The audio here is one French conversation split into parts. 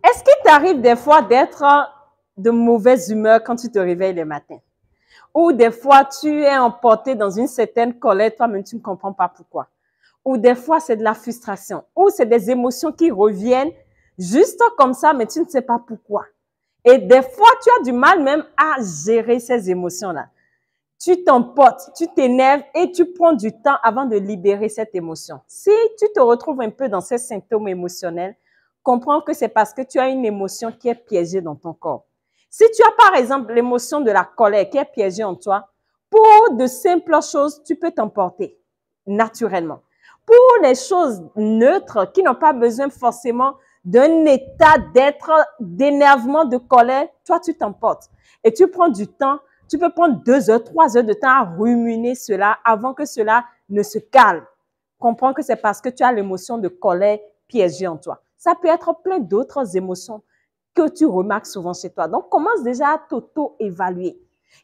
Est-ce qu'il t'arrive des fois d'être de mauvaise humeur quand tu te réveilles le matin? Ou des fois, tu es emporté dans une certaine colère, toi-même, tu ne comprends pas pourquoi. Ou des fois, c'est de la frustration. Ou c'est des émotions qui reviennent juste comme ça, mais tu ne sais pas pourquoi. Et des fois, tu as du mal même à gérer ces émotions-là. Tu t'emportes, tu t'énerves et tu prends du temps avant de libérer cette émotion. Si tu te retrouves un peu dans ces symptômes émotionnels, comprends que c'est parce que tu as une émotion qui est piégée dans ton corps. Si tu as par exemple l'émotion de la colère qui est piégée en toi, pour de simples choses, tu peux t'emporter naturellement. Pour les choses neutres qui n'ont pas besoin forcément d'un état d'être, d'énervement, de colère, toi tu t'emportes et tu prends du temps. Tu peux prendre 2 heures, 3 heures de temps à ruminer cela avant que cela ne se calme. Comprends que c'est parce que tu as l'émotion de colère piégée en toi. Ça peut être plein d'autres émotions que tu remarques souvent chez toi. Donc, commence déjà à t'auto-évaluer.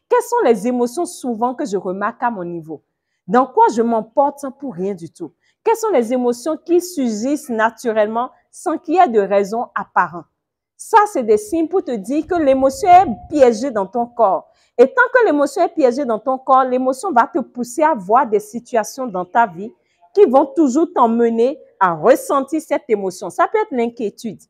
Quelles sont les émotions souvent que je remarque à mon niveau? Dans quoi je m'emporte pour rien du tout? Quelles sont les émotions qui surgissent naturellement sans qu'il y ait de raison apparente? Ça, c'est des signes pour te dire que l'émotion est piégée dans ton corps. Et tant que l'émotion est piégée dans ton corps, l'émotion va te pousser à voir des situations dans ta vie qui vont toujours t'emmener à ressentir cette émotion. Ça peut être l'inquiétude.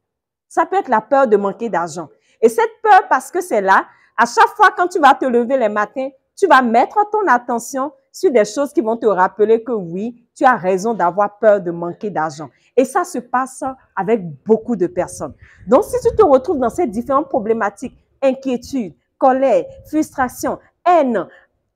Ça peut être la peur de manquer d'argent. Et cette peur, parce que c'est là, à chaque fois quand tu vas te lever les matins, tu vas mettre ton attention sur des choses qui vont te rappeler que oui, tu as raison d'avoir peur de manquer d'argent. Et ça se passe avec beaucoup de personnes. Donc, si tu te retrouves dans ces différentes problématiques, inquiétude, colère, frustration, haine,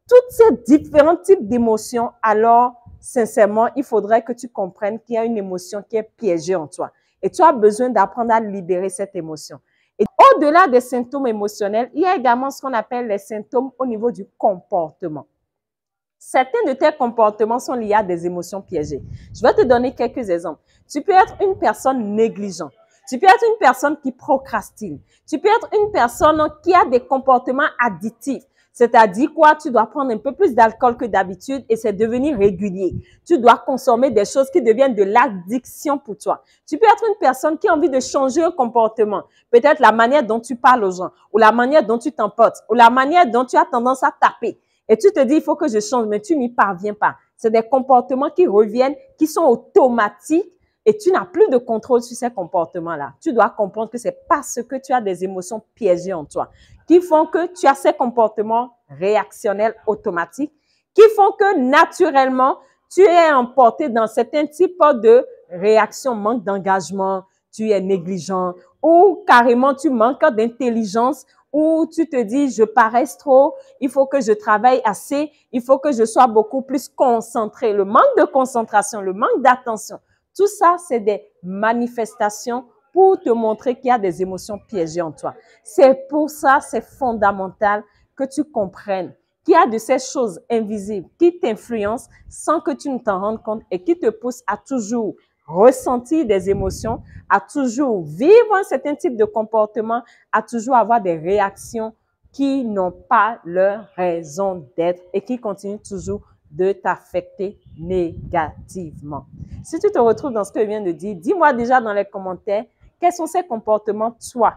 tous ces différents types d'émotions, alors, sincèrement, il faudrait que tu comprennes qu'il y a une émotion qui est piégée en toi. Et tu as besoin d'apprendre à libérer cette émotion. Et au-delà des symptômes émotionnels, il y a également ce qu'on appelle les symptômes au niveau du comportement. Certains de tes comportements sont liés à des émotions piégées. Je vais te donner quelques exemples. Tu peux être une personne négligente. Tu peux être une personne qui procrastine. Tu peux être une personne qui a des comportements addictifs. C'est-à-dire quoi? Tu dois prendre un peu plus d'alcool que d'habitude et c'est devenir régulier. Tu dois consommer des choses qui deviennent de l'addiction pour toi. Tu peux être une personne qui a envie de changer un comportement. Peut-être la manière dont tu parles aux gens, ou la manière dont tu t'emportes, ou la manière dont tu as tendance à taper. Et tu te dis, il faut que je change, mais tu n'y parviens pas. C'est des comportements qui reviennent, qui sont automatiques et tu n'as plus de contrôle sur ces comportements-là. Tu dois comprendre que c'est parce que tu as des émotions piégées en toi qui font que tu as ces comportements réactionnels automatiques qui font que naturellement, tu es emporté dans certains types de réactions, manque d'engagement, tu es négligent ou carrément tu manques d'intelligence où tu te dis, je paresse trop, il faut que je travaille assez, il faut que je sois beaucoup plus concentré. Le manque de concentration, le manque d'attention, tout ça, c'est des manifestations pour te montrer qu'il y a des émotions piégées en toi. C'est pour ça, c'est fondamental que tu comprennes qu'il y a de ces choses invisibles qui t'influencent sans que tu ne t'en rendes compte et qui te poussent à toujours ressentir des émotions, à toujours vivre un certain type de comportement, à toujours avoir des réactions qui n'ont pas leur raison d'être et qui continuent toujours de t'affecter négativement. Si tu te retrouves dans ce que je viens de dire, dis-moi déjà dans les commentaires quels sont ces comportements, toi,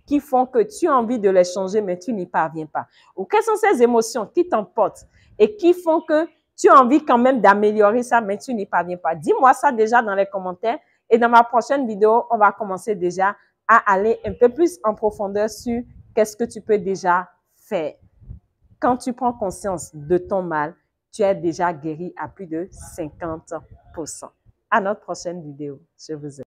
qui font que tu as envie de les changer, mais tu n'y parviens pas. Ou quelles sont ces émotions qui t'emportent et qui font que tu as envie quand même d'améliorer ça, mais tu n'y parviens pas. Dis-moi ça déjà dans les commentaires. Et dans ma prochaine vidéo, on va commencer déjà à aller un peu plus en profondeur sur qu'est-ce que tu peux déjà faire. Quand tu prends conscience de ton mal, tu es déjà guéri à plus de 50%. À notre prochaine vidéo. Je vous aime.